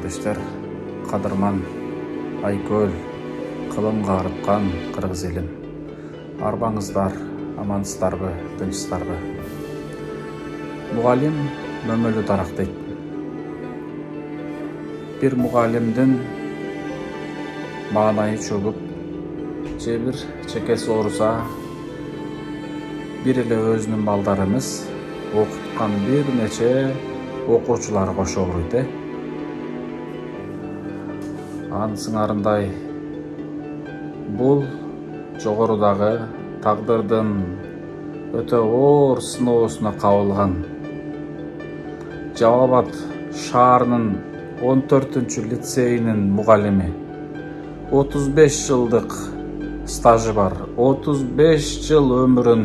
мекендештер, Кадырман, Айкөл, кылымга арыткан кыргыз элим. Арбаңыздар, амансыздарбы, тынчсыздарбы? Мугалим мөмөлү дарак дейт. Бир мугалимдин маанайы чөгүп, же бир чекеси ооруса, бир эле өзүнүн балдары эмес, окуткан бир нече окуучулары кошо ооруйт. Анын сыңарындай бул жогорудагы тагдырдын өтө оор сыноосуна кабылган Жалал Абад шаарынын 14-лицейинин мугалими, 35 жылдык стажы бар, 35 жыл өмүрүн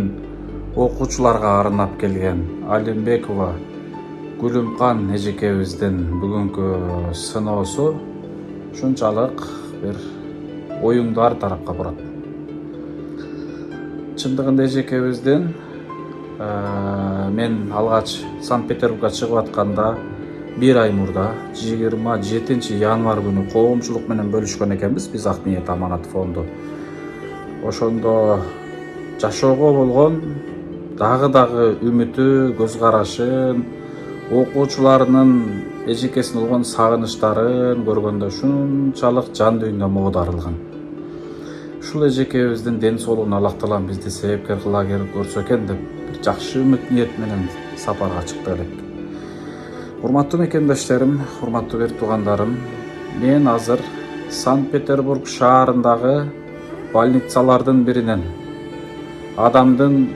окуучуларга арнап келген Алимбекова Гүлүмкан эжекебиздин бүгүнкү сыноосу ушунчалык бир оюңду ар тарапка бурат. Чындыгында эжекебиздин мен алгач Санкт-Петербургга чыгып атканда бир ай мурда 27 январь күнү коомчулук менен бөлүшкөн экенбиз биз Ак ниет аманат фонду. Ошондо жашоого болгон дагы үмүтү, көз карашын, окуучуларынын эжекесине болгон сагынычтарын көргөндө ушунчалык жан дүйнө моодарылган. Ушул эжекебиздин ден соолугуна Аллах Таалам бизди себепкер кыла көрсө экен деп бир жакшы үмүт ниет менен сапарга чыкты элек. Урматтуу мекендештерим, урматтуу бир туугандарым, мен азыр Санкт-Петербург шаарындагы больницалардын биринен, адамдын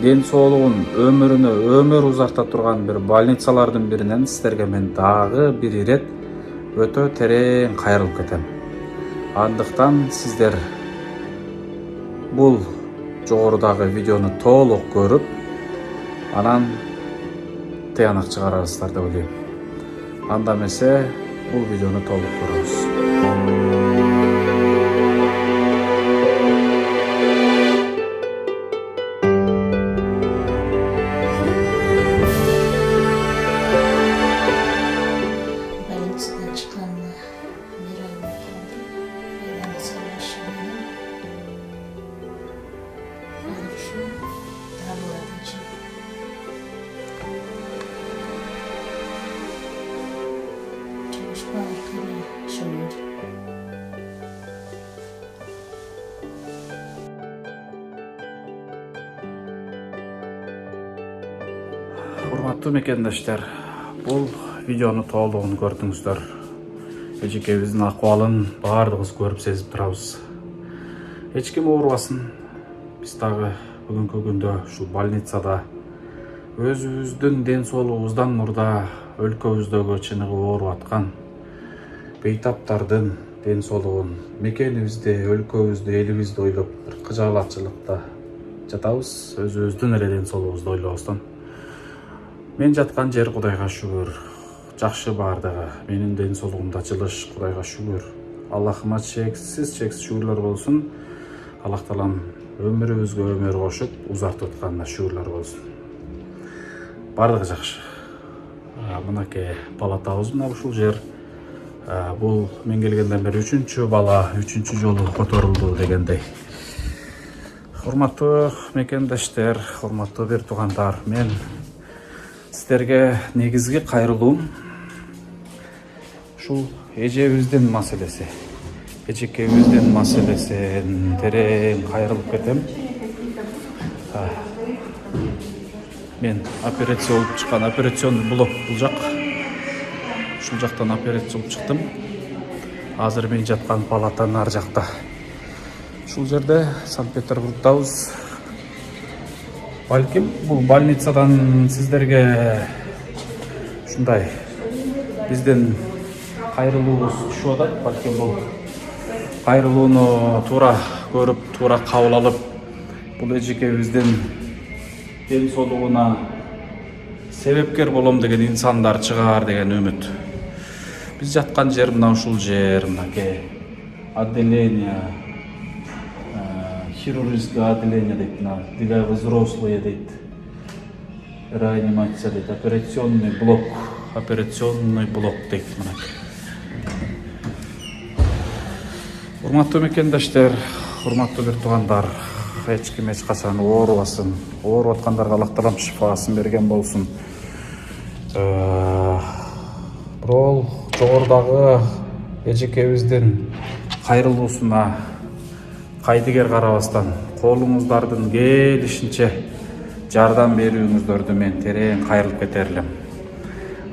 ден соолугун, өмүрүнө өмүр узарта турган бир больницалардын биринен сиздерге мен дагы бир ирет өтө терең кайрылып кетем. Андыктан сиздер бул жогорудагы видеону толук көрүп, анан тыянак чыгарасыздар деп ойлойм. Анда эмесе бул видеону толук көрөбүз. Урматтуу мекендештер, бул видеону толугун көрдүңүздөр. Эжекебиздин акыбалын баардыгыбыз көрүп сезип турабыз. Эч ким оорубасын. Биз дагы бүгүнкү күндө ушул больницада өзүбүздүн ден соолугубуздан мурда өлкөбүздөгү чыныгы ооруп аткан бейтаптардын ден соолугун, мекенибизди, өлкөбүздү, элибизди ойлоп бир кыжаалатчылыкта жатабыз. Өзүбүздүн эле ден соолугубузду ойлобостон. Мен жаткан жер Кудайга шүгүр, жакшы бардыгы. Менин ден соолугумда жылыш, Кудайга шүгүр. Аллахыма чексиз шүгүрлөр болсун. Аллах Таалам өмүрүбүзгө өмүр кошуп, узартып атканына шүгүрлөр болсун. Бардыгы жакшы. Мынакей палатабыз мына ушул жер. Бул мен келгенден бери 3-чү бала, 3-чү жолу которулду дегендей. Урматтуу мекендештер, урматтуу бир туугандар, мен сиздерге негизги кайрылуум ушул эжебиздин маселеси. Эжекебиздин маселесин терең кайрылып кетем. Мен операция болуп чыккан, операционный блок бул жак. Ушул жактан операция болуп чыктым. Азыр мен жаткан палатанын ар жакта. Ушул жерде Санкт-Петербургдабыз. Балким бул больницадан сиздерге ушундай биздин кайрылуубуз түшүп атат. Балким бул кайрылууну туура көрүп, туура кабыл алып, бул эжекебиздин ден соолугуна себепкер болом деген инсандар чыгаар деген үмүт. Биз жаткан жер мына ушул жер, мынакей отделение, хирургическое отделение дейт, для взрослые дейт, реанимация дейт, операционный блок. операционный блок дейт мынакей. Урматтуу мекендештер, урматтуу бир туугандар, эч ким эч качан оорубасын. Ооруп аткандарга Аллах таалам шифасын берген болсун. Бирок жогорудагы эжекебиздин кайрылуусуна кайдыгер карабастан колуңуздардын келишинче жардам берүүңүздөрдү мен терең кайрылып кетер элем.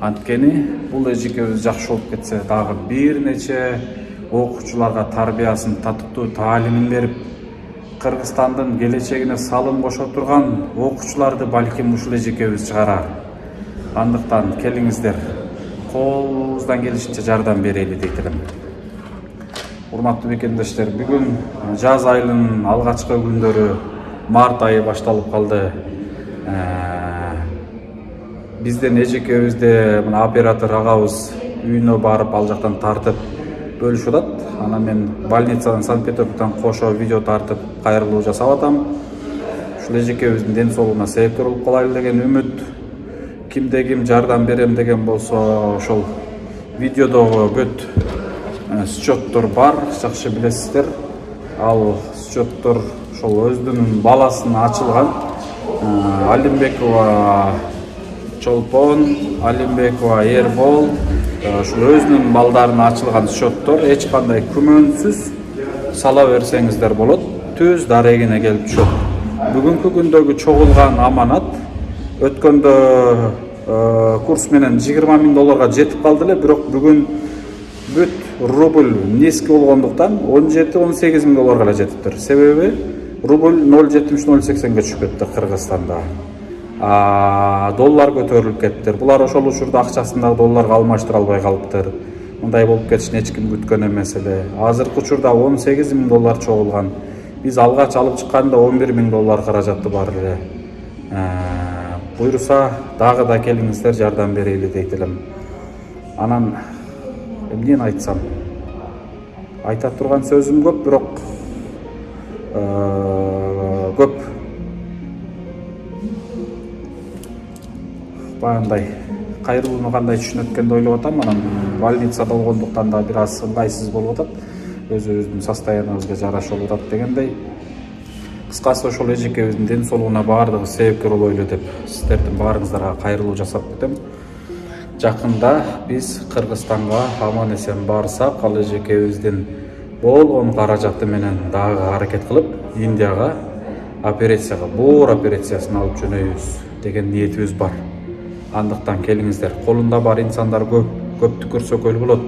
Анткени бул эжекебиз жакшы болуп кетсе, дагы бир нече окуучуларга тарбиясын, татыктуу таалимин берип, Кыргызстандын келечегине салым кошо турган окуучуларды балким ушул эжекебиз чыгарар. Андыктан келиңиздер, колубуздан келишинче жардам берели дейт элем. Урматтуу мекендештер, бүгүн жаз айынын алгачкы күндөрү, март айы башталып калды. Бизден эжекебизди мына оператор агабыз үйүнө барып, ал жактан тартып бөлүшүп атат. Анан мен больницадан, Санкт-Петербургдан кошо видео тартып кайрылуу жасап атам. Ушул эжекебиздин ден соолугуна себепкер болуп калайлы деген үмүт. Кимде ким жардам берем деген болсо, ошол видеодогу бүт счеттор бар, жакшы билесиздер. Ал счеттор ошол өзүнүн баласына ачылган. Алимбекова Чолпон, Алимбекова Эрбол, ушул өзүнүн балдарына ачылган счеттор. Эч кандай күмөнсүз сала берсеңиздер болот. Түз дарегине келип түшөт. Бүгүнкү күндөгү чогулган аманат өткөндө курс менен $20,000 жетип калды эле, бирок бүгүн бүт рубль низки болгондуктан $17-18,000 эле жетиптир. Себеби рубль 0,70-0,80 түшүп кетти Кыргызстанда. Доллар көтөрүлүп кетти. Булар ошол учурда акчасын да долларга алмаштыра албай калыптыр. Мындай болуп кетишин эч ким күткөн эмес эле. Азыркы учурда $18,000 чогулган. Биз алгач алып чыкканда $11,000 каражаты бар эле. Буйруса дагы да келиңиздер, жардам берели дейт элем. Анан эмнени айтсам? Айта турган сөзүм көп, бирок көп баягындай кайрылууну кандай түшүнөт экенди ойлоп атам. Анан больницада болгондуктан да бир аз ыңгайсыз болуп атат. Өзүбүздүн состояниябызга жараша болуп атат дегендей. Кыскасы ошол эжекебиздин ден соолугуна баардыгы себепкер болойлу деп сиздердин баарыңыздарга кайрылуу жасап кетем. Жакында биз Кыргызстанга аман эсен барсак, ал эжекебиздин болгон каражаты менен дагы аракет кылып, Индияга операцияга, боор операциясын алып жөнөйбүз деген ниетибиз бар. Андыктан келиңиздер, колунда бар инсандар көп, көптү көрсөк өл болот,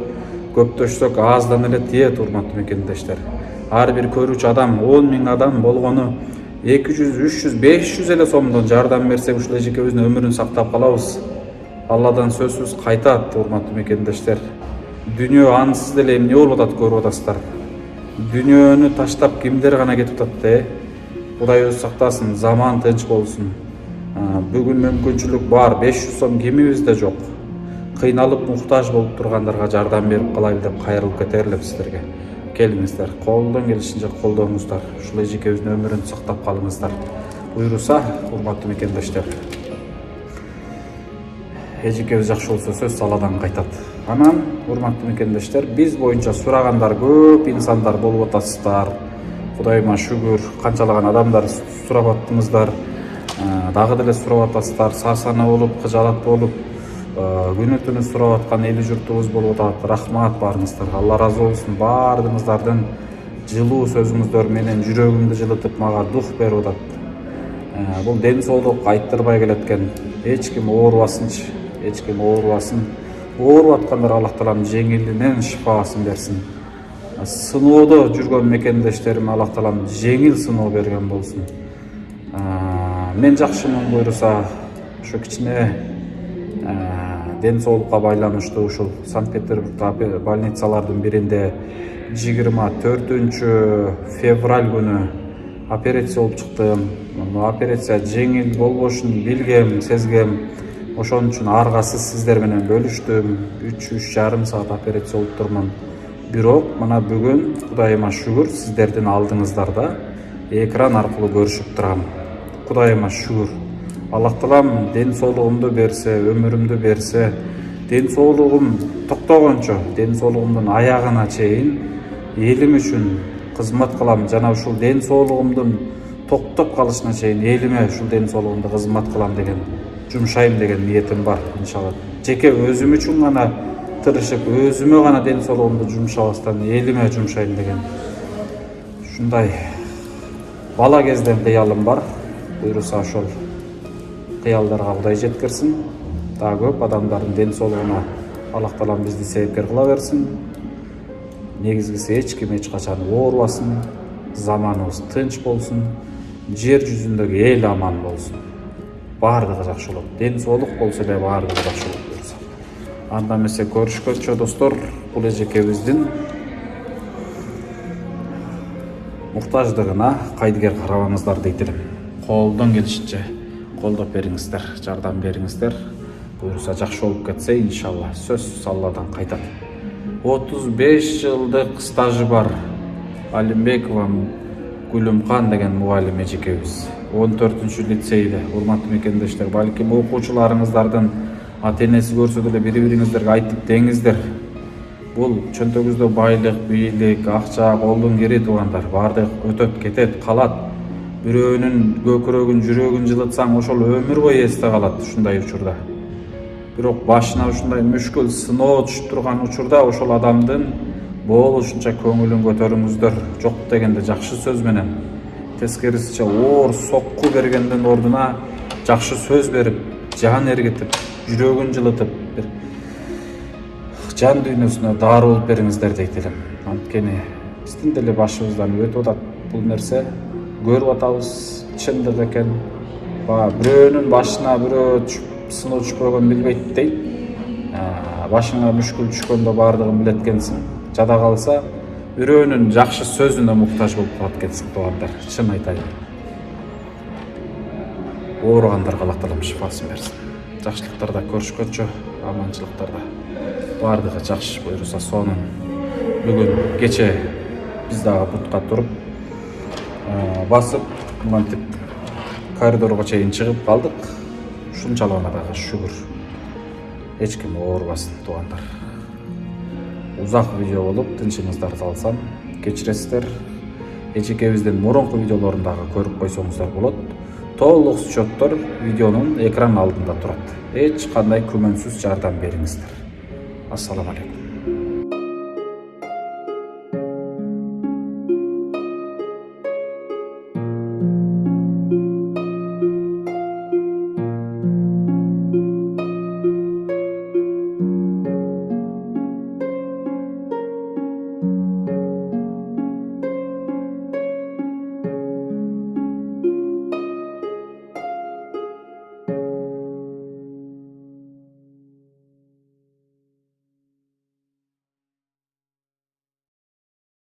көптөшсөк аздан эле тиет, урматтуу мекендештер. Ар бир көрүүчү адам, 10,000 адам болгону 200, 300, 500 эле сомдон жардам берсек, ушул эжекебиздин өмүрүн сактап калабыз. Алладан сөзсүз кайтат, урматтуу мекендештер. Дүйнө ансыз деле эмне болуп атат көрүп атасыздар. Дүйнөнү таштап кимдер гана кетип атат, Кудай өзү сактасын, заман тынч болсун. Бүгүн мүмкүнчүлүк бар, 500 сом кимибизде жок. Кыйналып муктаж болуп тургандарга жардам берип калайлы деп кайрылып кетер элем сиздерге. Келиңиздер, колдон келишинче колдоңуздар, ушул эжекебиздин өмүрүн сактап калыңыздар. Буйруса, урматтуу мекендештер, эжекебиз жакшы болсо сөз саладан кайтат. Анан, урматтуу мекендештер, биз боюнча сурагандар көп инсандар болуп атасыздар. Кудайыма шүгүр, канчалаган адамдар сурап аттыңыздар. Дагы деле сурап атасыздар, сарсана болуп, кыжалат болуп, күнү түнү сурап аткан эли журтубуз болуп атат. Рахмат баарыңыздарга. Алла разы болсун. Баардыгыңыздардын жылуу сөзүңүздөр менен жүрөгүмдү жылытып, мага дух берип атат. Бул ден соолук айттырбай келеткен. Эч ким оорубасынчы, эч ким оорубасын. Ооруп аткандарга Аллах таалам жеңилинен шифасын берсин. Сыноодо жүргөн мекендештериме Аллах таалам жеңил сыноо берген болсун. Мен жакшымын, буйруса ушу кичине ден соолукка байланыштуу ушул Санкт-Петербургда больницалардын биринде 24 февраль күнү операция болуп чыктым. Операция жеңил болбошун билгем, сезгем. Ошон үчүн аргасыз сиздер менен бөлүштүм. 3,5 саат операция болуп турмун. Бирок мына бүгүн Кудайыма шүгүр сиздердин алдыңыздарда экран аркылуу көрүшүп турам. Кудайыма шүгүр. Аллах таалам ден соолугумду берсе, өмүрүмдү берсе, ден соолугум токтогончо, ден соолугумдун аягына чейин элим үчүн кызмат кылам жана ушул ден соолугумдун токтоп калышына чейин элиме ушул ден соолугумду кызмат кылам деген, жумшайм деген ниетим бар иншалла. Жеке өзүм үчүн гана тырышып, өзүмө гана ден соолугумду жумшабастан элиме жумшайм деген ушундай бала кезден кыялым бар. Буюрса ошол кыялдарга Кудай жеткирсин. Дагы көп адамдардын ден соолугуна Аллах Таалам бизди себепкер кыла берсин. Негизгиси эч ким эч качан оорубасын, заманыбыз тынч болсун, жер жүзүндөгү эл аман болсун. Бардыгы жакшы болот. Ден соолук болсо эле бардыгы жакшы болот буюрса. Анда эмесе көрүшкөнчө достор, бул эжекебиздин муктаждыгына кайдыгер карабаңыздар дейт элем. Колдон келишинче колдоп бериңиздер, жардам бериңиздер. Буюрса жакшы болуп кетсе, иншалла, сөзсүз Алладан кайтат. 35 жылдык стажы бар Алимбекова Гүлүмкан деген мугалим эжекебиз. 14-лицейде, урматтуу мекендештер, балким окуучуларыңыздардын ата-энеси көрсө деле бири-бириңиздерге айтып деңиздер. Бул чөнтөгүздө байлык, бийлик, акча, колдун кири туугандар баардык өтөт, кетет, калат. Бирөөнүн көкүрөгүн, жүрөгүн жылытсаң, ошол өмүр бою эсте калат ушундай учурда. Бирок башына ушундай мүшкүл, сыноо түшүп турган учурда ошол адамдын болушунча көңүлүн көтөрүңүздөр. Жок дегенде жакшы сөз менен, тескерисинче оор сокку бергендин ордуна жакшы сөз берип, жан эргитип, жүрөгүн жылытып, бир жан дүйнөсүнө дары болуп бериңиздер дейт элем. Анткени биздин деле башыбыздан өтүп атат бул нерсе. Көрүп атабыз, чындык экен. Бирөөнүн башына бирөө сыноо түшпөгөн билбейт дейт. Башыңа мүшкүл түшкөндө бардыгын билет экенсиң. Жада калса, бирөөнүн жакшы сөзүнө муктаж болуп калат экенсиң туугандар. Чын айтайын. Ооругандарга Аллах Таалам шифасын берсин. Жакшылыктарда көрүшкөнчө, аманчылыктарда бардыгы жакшы буюрса сонун. Бүгүн кече биз дагы бутка туруп басып, мынтип коридорго чейин чыгып калдык. Ушунчалыгына дагы шүгүр. Эч ким оорубасын туугандар. Узак видео болуп, тынчыңыздарды алсам, кечиресиздер. Эжекебиздин мурунку видеолорун дагы көрүп койсоңуздар болот. Толук счеттор видеонун экран алдында турат. Эч кандай күмөнсүз жардам бериңиздер. Ассаламу алейкум.